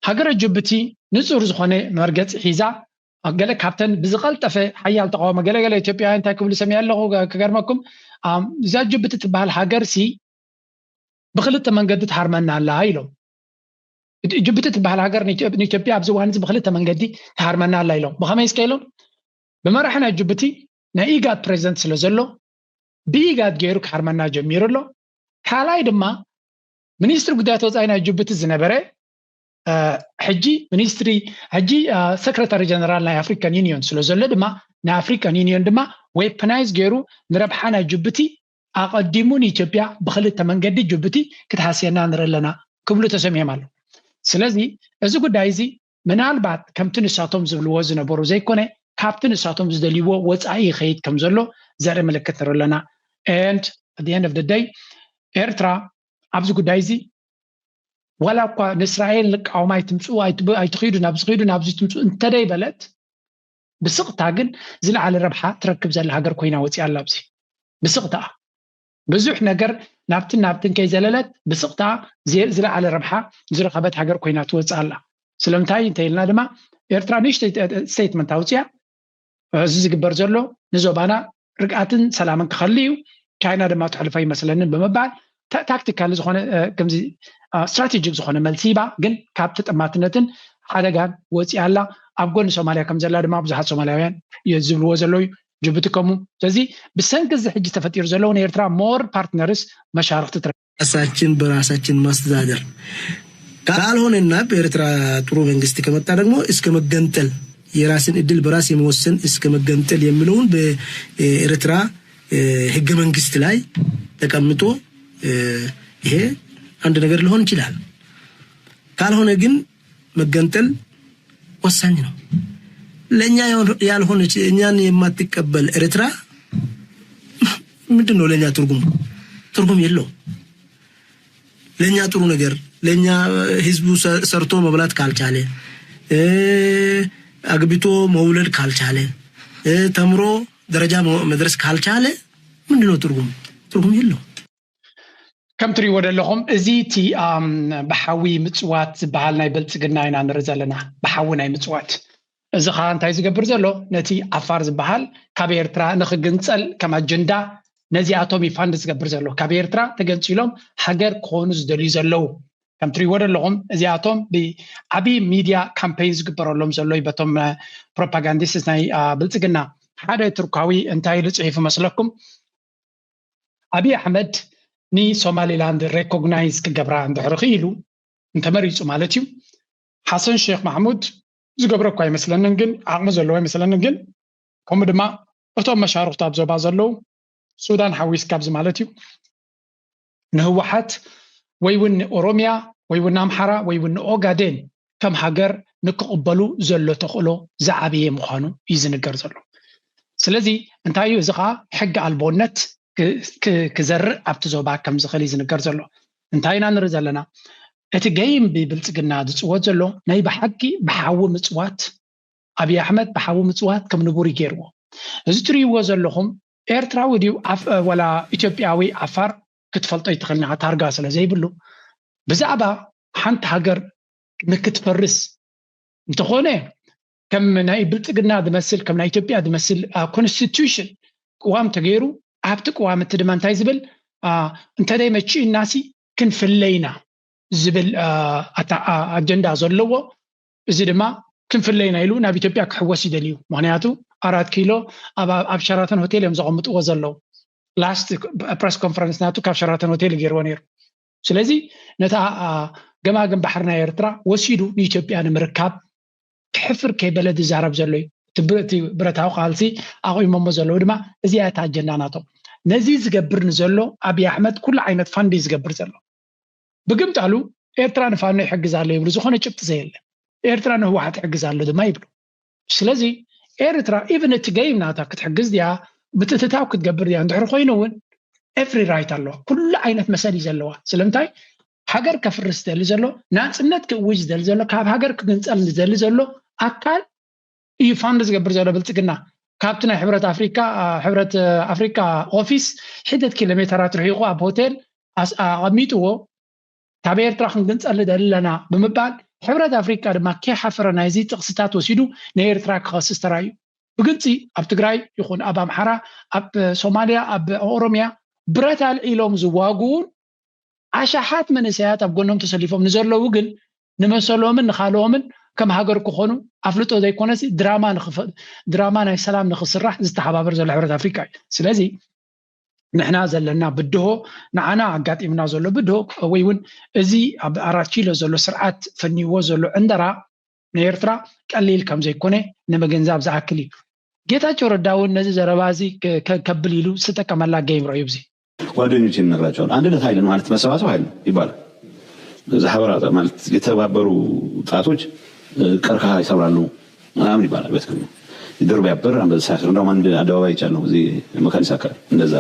هاجر جبتي نصور زخونه مرجع حيزا قال كابتن بزقلطف حيال تقاوم قال ኢትዮጵያ እንታይ ክብል ሰሚያ ኣለኹ ከገርመኩም እዛ ጅብቲ ትበሃል ሃገር ሲ ብክልተ መንገዲ ተሃርመና ኣላ ኢሎም ጅብቲ ትበሃል ሃገር ኢትዮጵያ ኣብ ዝዋን ብክልተ መንገዲ ተሃርመና ኣላ ኢሎም ብኸመይ ስከይሎም ብመራሕና ጅብቲ ናይ ኢጋድ ፕሬዝደንት ስለ ዘሎ ብኢጋድ ገይሩ ክሃርመና ጀሚሩ ኣሎ ካልኣይ ድማ ሚኒስትር ጉዳያት ወፃኢና ጅብቲ ዝነበረ حجي منستري حجي سكرتاري جنرال نا افريكان يونيون سلو زله دما نا افريكان يونيون دما ويبنايز غيرو نربحنا جبتي اقدمون ኢትዮጵያ بخلت መንገዲ ጅብቲ ክትሐሰና ንረለና ክብሉ ተሰሚያ ማለት ስለዚህ እዚ ጉዳይ እዚ ምናልባት ከምቲ ንሳቶም ዝብልዎ ዝነበሩ ዘይኮነ ካብቲ ንሳቶም ዝደልይዎ ወፃኢ ኸይድ ከም ዘሎ ዘርኢ ምልክት ንረለና and at the end of the day ኤርትራ ኣብዚ ጉዳይ እዚ ولا قا إسرائيل قوم يتمسوا يتخيدوا نابز تمسوا انتدي بلد بسقطها جن زل على ربحة تركب زل هاجر كوينا وتي على لابسي بسقطها بزوح نجر نابتن كي زللت بسقطها زل على ربحة زل خبت هاجر كوينا توتي على سلمتاي انتهينا دما إيرترانيش ستيتمنت أوتيا زيج برزلو نزوبانا رجعتن سلامن خليو كاينا دما تحلفاي مثلا بمبعد تاكتيكال زخونه كمزي استراتيجيك زخونه ملسيبا جن كابت طماتنتن حدغان وصي الله ابغون سوماليا كم زلا دما بزحات سوماليان يزبلو زلوي جبتكم ስለዚህ بسنك زحج تفطير زلون ኤርትራ ሞር ፓርትነርስ መሻርክት አሳችን በራሳችን ማስተዳደር ካልሆነና በኤርትራ ጥሩ መንግስት ከመጣ ደግሞ እስከ መገንጠል የራስን እድል በራስ የመወሰን እስከ መገንጠል የሚለውን በኤርትራ ህገ መንግስት ላይ ተቀምጦ ይሄ አንድ ነገር ሊሆን ይችላል ካልሆነ ግን መገንጠል ወሳኝ ነው ለኛ ያልሆነ እኛን የማትቀበል ኤርትራ ምንድነው ለኛ ትርጉም የለው ለኛ ጥሩ ነገር ለኛ ህዝቡ ሰርቶ መብላት ካልቻለ አግብቶ መውለድ ካልቻለ ተምሮ ደረጃ መድረስ ካልቻለ ምንድነው ትርጉም የለው كم تري ودا لهم ازيتي بحوي مصوات بحال ناي بلصغنا اينا نرزلنا بحوي ناي مصوات اذا خان تاي زغبر زلو نتي افار زبحال كابيرترا نخغنصل كما جندا نزي اتومي فاند زغبر زلو كابيرترا تغنصيلوم حجر كونز دلي زلو كم تري ودا لهم ازي اتوم بابي ميديا كامبينز زغبرولم زلو يبتم بروباغانديست ناي بلصغنا حدا تركاوي انتاي لصيف مسلكم ابي احمد ني سوماليلاند ريكوغنايز كجبرا عند حرخيلو انت مريصو مالتيو حسن شيخ محمود زغبرا كاي مثلا نغن عقم زلو مثلا نغن كوم دما اتو مشارخ تاب زبا زلو سودان حويس كابز مالتيو نهوحات ويون اوروميا ويون امحرا ويون اوغادين كم هاجر نقبلو زلو تخلو زعابيه مخانو يزنجر زلو سلازي انتايو زخا حق البونت كزر ابت زوبا كم زخلي زنجر زلو انتاينا نرزلنا اتي جيم ببلصغنا دصوت زلو ناي بحقي بحاو مصوات ابي احمد بحاو مصوات كم نبوري غيرو ازتري وزلهم ኤርትራ ወዲው ወላ ኢትዮጵያዊ አፋር ክትፈልጠይ ትኽልና ታርጋ ስለ ዘይብሉ በዛዕባ ሓንቲ ሃገር ንክትፈርስ እንተኾነ ከም ናይ ብልጽግና ዝመስል ከም ናይ ኢትዮጵያ ዝመስል ኮንስቲቱሽን ቋም ተገይሩ ኣብቲ ቋም ትድማ እንታይ ዝብል እንተደይ መቺ እናሲ ክንፍለይና ዝብል አጀንዳ ዘለዎ እዚ ድማ ክንፍለይና ኢሉ ናብ ኢትዮጵያ ክሕወስ ይደልዩ ምክንያቱ 4 ኪሎ ኣብ ሸራተን ሆቴል እዮም ዘቐምጥዎ ዘለው ላስት ፕሬስ ኮንፈረንስ ናቱ ካብ ሸራተን ሆቴል ገይርዎ ነይሩ ስለዚ ነታ ገማገም ባሕርና ኤርትራ ወሲዱ ንኢትዮጵያ ንምርካብ ክሕፍር ከይበለድ ዛረብ ዘሎ ትብርቲ ብረታው ቃልሲ ኣቆይሞሞ ዘለው ድማ እዚኣ ታ አጀንዳ ናቶም ነዚ ዝገብር ንዘሎ አብይ አሕመድ ኩሉ ዓይነት ፋንዲ ዝገብር ዘሎ ብግምጣሉ ኤርትራ ንፋኖ ይሕግዛለ ይብሉ ዝኾነ ጭብጥ ዘየለ ኤርትራ ንህወሓት ይሕግዛለ ድማ ይብሉ ስለዚ ኤርትራ ኢቭን እቲ ገይም ናታ ክትሕግዝ ዲያ ብትትታው ክትገብር ዲያ እንድሕር ኮይኑውን ኤፍሪ ራይት ኣሎ ኩሉ ዓይነት መሰል ዘለዋ ስለምንታይ ሃገር ከፍርስ ደል ዘሎ ናጽነት ክውጅ ደል ዘሎ ካብ ሃገር ክግንጸል ደል ዘሎ ኣካል እዩ ፋንድ ዝገብር ዘሎ ብልጽግና ካብቲ ናይ ሕብረት ኣፍሪካ ኦፊስ ሕደት ኪሎሜትራት ርሒቑ ኣብ ሆቴል ኣቐሚጥዎ ካብ ኤርትራ ክንግንጸል ደለና ብምባል ሕብረት ኣፍሪካ ድማ ከይሓፈረ ናይዚ ጥቕስታት ወሲዱ ንኤርትራ ክኸስስ ተራእዩ ብግልፂ ኣብ ትግራይ ይኹን ኣብ ኣምሓራ ኣብ ሶማልያ ኣብ ኦሮምያ ብረት ኣልዒሎም ዝዋግኡን ኣሻሓት መንእሰያት ኣብ ጎኖም ተሰሊፎም ንዘለዉ ግን ንመሰሎምን ንኻልኦምን ከም ሃገር ክኾኑ ኣፍልጦ ዘይኮነስ ድራማ ናይ ሰላም ንኽስራሕ ዝተሓባበር ዘሎ ሕብረት ኣፍሪካ እዩ ስለዚ ንሕና ዘለና ብድሆ ንዓና ኣጋጢምና ዘሎ ብድሆ ወይ እውን እዚ ኣብ 4 ኪሎ ዘሎ ስርዓት ፈኒዎ ዘሎ ዕንደራ ንኤርትራ ቀሊል ከም ዘይኮነ ንምግንዛብ ዝኣክል እዩ ጌታቸው ረዳ እውን ነዚ ዘረባ እዚ ከብል ኢሉ ዝተጠቀመላ ጌም ረዩ ብዚ ጓደኞች ይነግራቸዋል አንድነት ኃይል ማለት መሰባሰብ ኃይል ይባላል ዘሐበራ ማለት የተባበሩ ጣቶች ቀርከሃ ይሰብራሉ ምናምን ይባላል በትክክል ይደርብ ያበር አንበሳ እንደው አንድ አደባባይ ይቻላል እዚ መካኒሳ አካል እንደዛ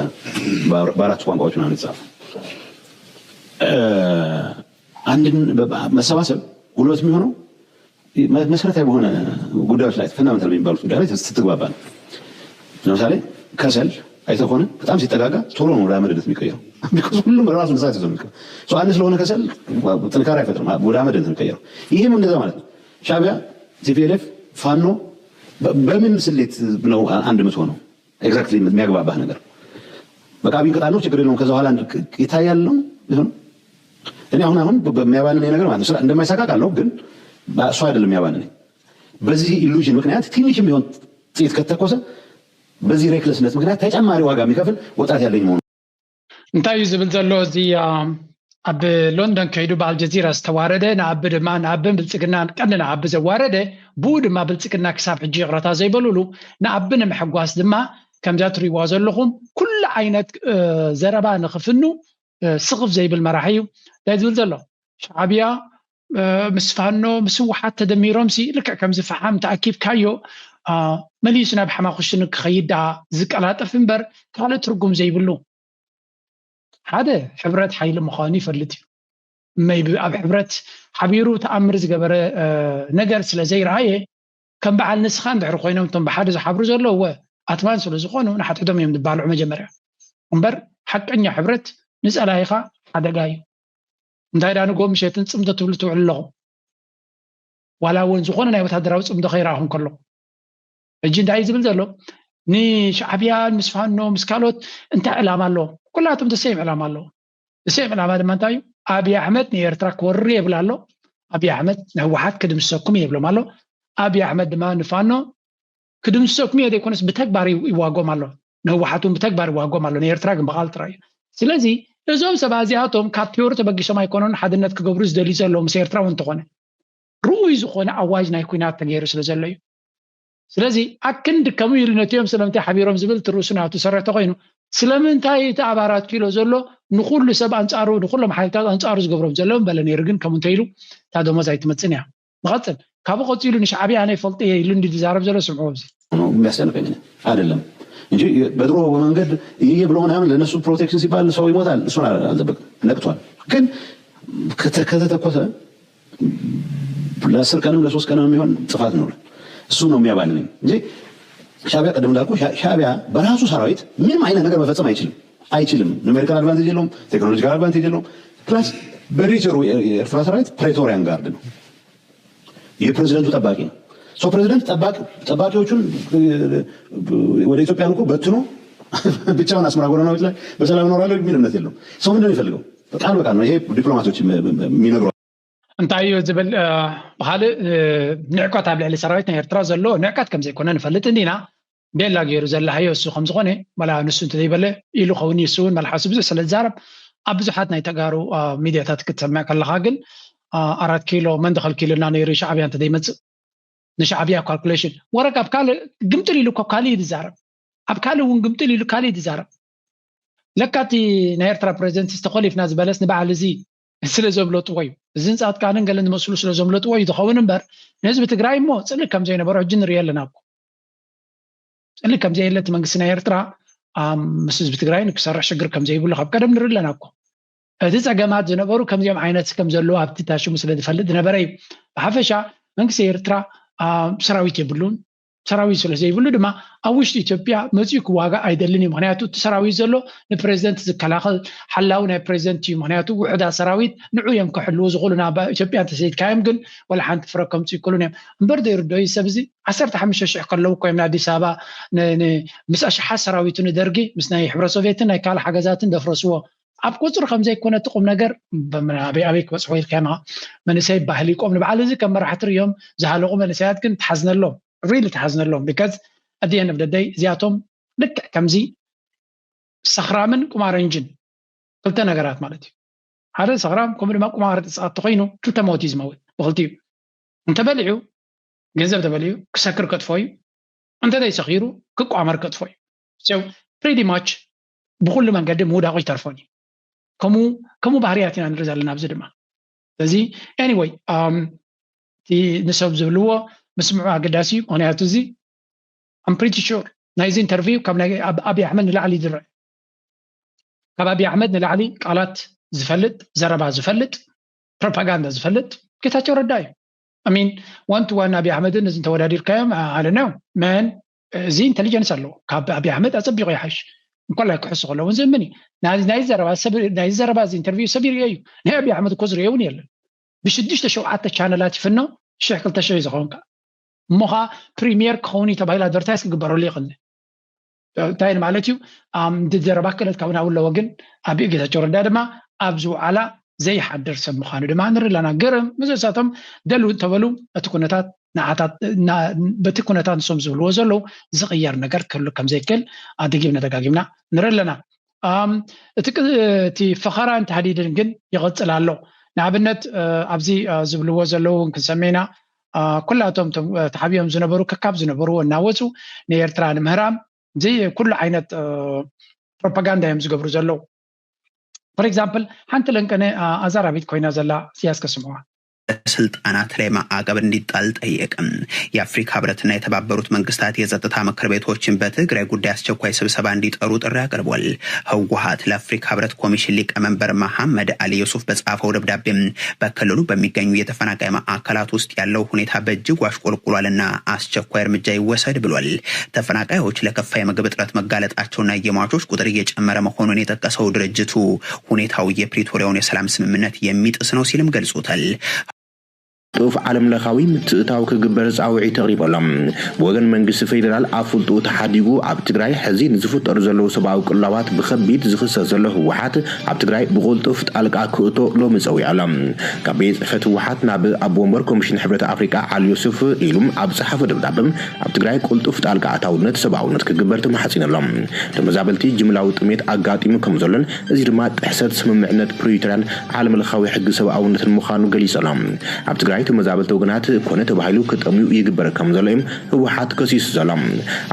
በአራት ቋንቋዎች ነው የተጻፈው አንድን መሰባሰብ ጉልበት የሚሆነው መሰረታዊ በሆነ ጉዳዮች ላይ ፈንዳሜንታል የሚባሉት ጉዳዮች ላይ ስትግባባ ነው ለምሳሌ ከሰል አይተኮነ በጣም ሲጠጋጋ ቶሎ ነው ወደ አመድነት የሚቀየረው ቢኮዝ ሁሉም ራሱ ለሳት ይዘው የሚቀየረው ሶ አንድ ስለሆነ ከሰል ጥንካሬ አይፈጥርም ወደ አመድነት የሚቀየረው ይሄም እንደዛ ማለት ነው ሻቢያ ቲፒኤልኤፍ ፋኖ በምን ስሌት ነው አንድ የምትሆነው ኤግዛክትሊ የሚያግባባህ ነገር በቃ ቢንቀጣ ነው ችግር የለውም ከዛ በኋላ ይታያል ነው ይሁን እኔ አሁን በሚያባንን ነገር ማለት ነው እንደማይሳካካለው ግን እሱ አይደለም የሚያባንን በዚህ ኢሉዥን ምክንያት ትንሽም ቢሆን ጥይት ከተኮሰ በዚህ ሬክለስነት ምክንያት ተጨማሪ ዋጋ የሚከፍል ወጣት ያለኝ ነው እንታይ ዝብል ዘሎ እዚ ኣብ ሎንዶን ከይዱ በአልጀዚራ ዝተዋረደ ንኣብ ድማ ንኣብን ብልፅግና ቀንዲ ንኣብ ዘዋረደ ብኡ ድማ ብልፅግና ክሳብ ሕጂ ቅረታ ዘይበሉሉ ንኣብ ንምሕጓስ ድማ ከምዛ ትሪእዎ ዘለኹም ኩሉ ዓይነት ዘረባ ንኽፍኑ ስቕፍ ዘይብል መራሒ እዩ እንታይ ዝብል ዘሎ ሻዕብያ ምስ ፋኖ ምስ ውሓት ተደሚሮም ሲ ልክዕ ከምዚ ፈሓም ተኣኪብካዮ መሊስ ናብ ሓማኹሽን ክኸይድ ዝቀላጠፍ እምበር ካልእ ትርጉም ዘይብሉ ሓደ ሕብረት ሓይሊ ምዃኑ ይፈልጥ እዩ መይብ ኣብ ሕብረት ሓቢሩ ተኣምር ዝገበረ ነገር ስለ ዘይረኣየ ከም በዓል ንስኻ እንድሕር ኮይኖም እቶም ብሓደ ዝሓብሩ ዘለዉ ኣትማን ስለ ዝኾኑ ንሓትሕቶም እዮም ዝባልዑ መጀመርያ እምበር ሓቀኛ ሕብረት ንፀላኢኻ ሓደጋ እዩ እንታይ ዳ ንጎ ምሸትን ፅምዶ ትብሉ ትውዕሉ ኣለኹም ዋላ እውን ዝኾነ ናይ ወታደራዊ ፅምዶ ከይረኣኹም ከሎ እጂ እንታይ ዝብል ዘሎ ንሻዕብያ ምስ ፋኖ ምስ ካልኦት እንታይ ዕላማ ኣለዎ ኩላቶም ተሰይም ዕላማ ኣለዎ ተሰይም ዕላማ ድማ እንታይ እዩ ኣብይ ኣሕመድ ንኤርትራ ክወሪ የብል ኣሎ ኣብይ ኣሕመድ ንህወሓት ክድምሰኩም የብሎም ኣሎ ኣብይ ኣሕመድ ድማ ንፋኖ ክድምሰኩም ዘይኮነስ ብተግባር ይዋጎም ኣሎ ንህወሓት እውን ብተግባር ይዋጎም ኣሎ ንኤርትራ ግን ብቓል ጥራይ ስለዚ እዞም ሰባት እዚኣቶም ካብ ቴዎሪ ተበጊሶም ኣይኮኑን ሓድነት ክገብሩ ዝደልዩ ዘለዎም ምስ ኤርትራ እውን እንተኾነ ርኡይ ዝኾነ ኣዋጅ ናይ ኩናት ተገይሩ ስለ ዘሎ እዩ ስለዚ ኣክንዲ ከምኡ ኢሉ ነትዮም ስለምንታይ ሓቢሮም ዝብል ትርእሱ ናቱ ሰረተ ኮይኑ ስለምንታይ እቲ ኣብ 4 ኪሎ ዘሎ ንኩሉ ሰብ ኣንጻሩ ንኩሎም ሓይልታት ኣንጻሩ ዝገብሮም ዘለዎም በለ ነይሩ ግን ከምኡ እንተኢሉ እታ ደሞዝ ኣይትመፅን እያ ንቐፅል ካብኡ ቀፂሉ ንሻዕብያ ናይ ፈልጢ ኢሉ እንዲ ዝዛረብ ዘሎ ስምዑ ኣብዚ የሚያስጨንቀኝ አይደለም እንጂ በድሮ መንገድ ይሄ ብሎ ምናምን ለነሱ ፕሮቴክሽን ሲባል ሰው ይሞታል እሱን አልጠበቅም ነቅቷል ግን ከተተኮሰ ለ10 ቀንም ለ3 ቀንም የሚሆን ጥፋት ነው እሱ ነው የሚያባልነኝ እንጂ ሻዕቢያ ቀደም እንዳልኩ ሻዕቢያ በራሱ ሰራዊት ምንም አይነት ነገር መፈጸም አይችልም ኑሜሪካል አድቫንቴጅ የለውም ቴክኖሎጂካል አድቫንቴጅ የለውም ፕላስ በኔቸሩ የኤርትራ ሰራዊት ፕሬቶሪያን ጋርድ ነው የፕሬዝዳንቱ ጠባቂ ነው ሶ ፕሬዝዳንት ጠባቂዎቹን ወደ ኢትዮጵያ ልኮ በትኖ ብቻውን አስመራ ጎረናዎች ላይ በሰላም ኖራለሁ የሚል እምነት የለውም ሰው ምንድነው ይፈልገው በቃል ነው ይሄ ዲፕሎማቶች የሚነግሩ እንታይ እዩ ዝብል ብካልእ ንዕቀት ኣብ ልዕሊ ሰራዊት ናይ ኤርትራ ዘሎ ንዕቀት ከም ዘይኮነ ንፈልጥ እንዲና ቤላ ገይሩ ዘላሃዮ እሱ ከም ዝኾነ መላ ንሱ እንተዘይበለ ኢሉ ኸውን እሱ እውን መልሓሱ ብዙሕ ስለ ዝዛረብ ኣብ ብዙሓት ናይ ተጋሩ ሚድያታት ክትሰምዕ ከለካ ግን 4 ኪሎ መን ተኸልኪሉና ነይሩ ሻዕብያ እንተዘይመፅእ ንሻዕብያ ካልኩሌሽን ወረቅ ኣብ ካልእ ግምጥል ኢሉ እኮ ካልእ ይዛረብ ኣብ ካልእ እውን ግምጥል ኢሉ ካልእ ይዛረብ ለካቲ ናይ ኤርትራ ፕሬዚደንት ዝተኸሊፍና ዝበለስ ንበዓል እዚ ስለ ዘምለጥዎ እዩ እዚ ንፃትካንን ገለን ዝመስሉ ስለ ዘምለጥዎ እዩ ዝኸውን እምበር ንህዝቢ ትግራይ እሞ ፅልእ ከም ዘይነበሮ ሕጂ ንሪኦ ኣለና እኮ ፅልእ ከም ዘየለት መንግስቲ ናይ ኤርትራ ምስ ህዝቢ ትግራይ ንክሰርሕ ሽግር ከም ዘይብሉ ካብ ቀደም ንርኢ ኣለና እኮ እቲ ፀገማት ዝነበሩ ከምዚኦም ዓይነት ከም ዘለዎ ኣብቲ ታሽሙ ስለ ዝፈልጥ ዝነበረ እዩ ብሓፈሻ መንግስቲ ኤርትራ ሰራዊት የብሉን ሰራዊት ስለዘይብሉ ድማ ኣብ ውሽጢ ኢትዮጵያ መፅኡ ክዋጋ ኣይደልን እዩ ምክንያቱ እቲ ሰራዊት ዘሎ ንፕሬዚደንት ዝከላኸል ሓላዊ ናይ ፕሬዚደንት እዩ ምክንያቱ ውሕዳት ሰራዊት ንዑ እዮም ክሕልው ዝኽእሉ ናብ ኢትዮጵያ እንተዘይድካዮም ግን ወላ ሓንቲ ፍረ ከምፅኡ ይክእሉን እዮም እምበር ዘይርድኦ ሰብ እዚ 15,000 ከለዉ ኮይም ንኣዲስ ኣበባ ምስ ኣሽሓት ሰራዊቱ ንደርጊ ምስ ናይ ሕብረት ሶቪየትን ናይ ካልእ ሓገዛትን ደፍረስዎ ኣብ ቁፅሪ ከምዘይኮነ ቁም ነገር ኣበይ ክበፅሑ ኢልካ መንእሰይ ባህሊ ቆም ንበዓል እዚ ከም መራሕቲ እዮም ዝሃለቑ መንእሰያት ግን ተሓዝነሎም really ተሓዝነሎም because at the end of the day እዚኣቶም ልክዕ ከምዚ ሰኽራምን ቁማረንጅን ክልተ ነገራት ማለት እዩ ሓደ ሰኽራም ከምኡ ድማ ቁማር ተፃወቲ ኮይኑ ክልተ ሞት እዩ ዝመውት ብክልቲኡ እንተበሊዑ ገንዘብ ተበሊዑ ክሰክር ከጥፎ እዩ እንተዘይሰኺሩ ክቋመር ከጥፎ እዩ so pretty much ብኩሉ መንገዲ ምውዳቑ ይተርፎን እዩ ከምኡ ባህርያት ኢና ንርኢ ዘለና ኣብዚ ድማ ስለዚ anyway ንሰብ ዝብልዎ مسموع أقداسي أنا أتوزي I'm pretty sure نايز interview كم أبي أحمد نلعلي درع كم أبي أحمد نلعلي قالت زفلت زربها زفلت propaganda زفلت كتاجر الداي I mean one to one أبي أحمد نزنت ودادي الكلام I don't know man زي intelligence له كاب أبي أحمد أصبي غيحش كل هيك حس غلو ونزل مني نايز زربها زي interview سبير يايو نه أبي أحمد كوزر يوني يلا بشديش تشو حتى channelات فنو شكل تشوي زخونك مخا بريمير كوني تبعي ادفرتايز كبروا لي قلنا تاين مالتيو دزربا كلت كون اول وجن ابي جيتاچور دادما ابزو على زي حدر سب مخانو دما نر لنا غرم مزساتم دلو تبلو اتكونتات نعاتات بتكونتات نسوم زبلو زلو زغير ነገር كله كم زيكل ادغيبنا دغاغيبنا نر لنا تي فخرا انت حديدن ግን يقصلالو نعبنت ابزي زبلو زلو كسمينا كلاتهم تحبيهم زنبرو ككاب زنبرو وناوصو نيرتران مهرام زي كل عينت بروباغندا يم زغبرو زلو فور اكزامبل حنت لنكنه ازارابيت ኮይና ዘላ ሲያስከ ስሙዋ ስልጣናት ላይ ማዕቀብ እንዲጣል ጠየቀም የአፍሪካ ህብረትና የተባበሩት መንግስታት የጸጥታ ምክር ቤቶችን በትግራይ ጉዳይ አስቸኳይ ስብሰባ እንዲጠሩ ጥሪ አቅርቧል ህወሓት ለአፍሪካ ህብረት ኮሚሽን ሊቀመንበር መሐመድ አሊ ዩሱፍ በጻፈው ደብዳቤም በክልሉ በሚገኙ የተፈናቃይ ማዕከላት ውስጥ ያለው ሁኔታ በእጅጉ አሽቆልቁሏልና አስቸኳይ እርምጃ ይወሰድ ብሏል ተፈናቃዮች ለከፋ የምግብ እጥረት መጋለጣቸውና የሟቾች ቁጥር እየጨመረ መሆኑን የጠቀሰው ድርጅቱ ሁኔታው የፕሪቶሪያውን የሰላም ስምምነት የሚጥስ ነው ሲልም ገልጾታል طوف عالم لخاوي متتاو كغبر صاوعي تقريبلم وغن منግስት ፌደራል አፍልጦ ተሐዲጉ ኣብ ትግራይ ሕዚን ዝፍጠሩ ዘለው ሰባው ቅላዋት በከቢድ ዝኽሰስ ዘለው ህወሓት ኣብ ትግራይ ብቁልጡፍ ጣልቃ ክእቶ ሎም ጸዊዓለም ከቤት ጽሕፈት ህወሓት ናብ ኣብ ወንበር ኮሚሽን ሕብረት ኣፍሪካ ዓሊ ዩሱፍ ኢሉም ኣብ ጽሐፈ ደብዳቤም ኣብ ትግራይ ቁልጡፍ ጣልቃ ኣታውነት ሰባውነት ክግበር ተማሕጺነሎም ተመዛበልቲ ጅምላዊ ጥሜት ኣጋጢሙ ከም ዘሎን እዚ ድማ ጥሕሰት ስምምዕነት ፕሪቶሪያን ዓለም ለኻዊ ሕግ ሰባውነት ምዃኑ ገሊጸሎም ኣብ ትግራይ ተመዛበልቲ ወገናት ኮነ ተባሂሉ ከጠሚው ይግበር ከም ዘሎም ህወሓት ከሲስ ዘሎም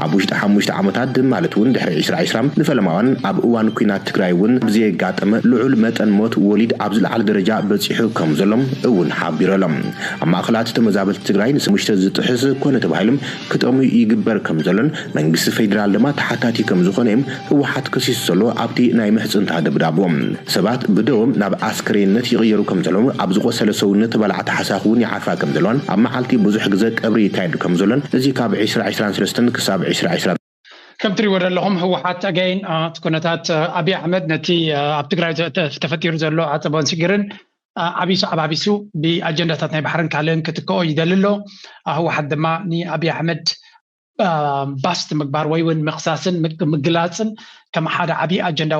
ኣብ ውሽጢ 5 ዓመታት ማለት ውን ድሕሪ 2020 ንፈለማዋን ኣብ እዋን ኩናት ትግራይ ውን ብዘይጋጠመ ልዑል መጠን ሞት ወሊድ ኣብ ዝለዓለ ደረጃ በፂሑ ከም ዘሎም እውን ሓቢሮሎም ኣብ ማእኸላት ተመዛበልቲ ትግራይ ንስሙሽተ ዝጥሕስ ኮነ ተባሂሉ ከጠሚው ይግበር ከም ዘሎን መንግስት ፌደራል ድማ ተሓታቲ ከም ዝኾነም ህወሓት ከሲስ ዘሎ ኣብቲ ናይ ምሕጽንታ ደብዳቦም ሰባት ብደውም ናብ ኣስከሬነት ይغيሩ ከም ዘሎም ኣብ ዝቆሰለ ሰውነት በላዕታ ሓሳኹን يعفا كم زلون أما حالتي بزح جزء قبري كايد كم زلون زي كاب 2023 كساب 2020 كم تري ورا لهم هو حتى جاين تكونتات أبي أحمد نتي أبتقرأ تفتير زلوا عتبان سجرن أبي صعب أبي سو بأجندة تناي بحرن كالين كتكو يدلله هو حد ما ني أبي أحمد باست مقبار ويون مقصاصن مقلاسن كما حدا أبي أجندة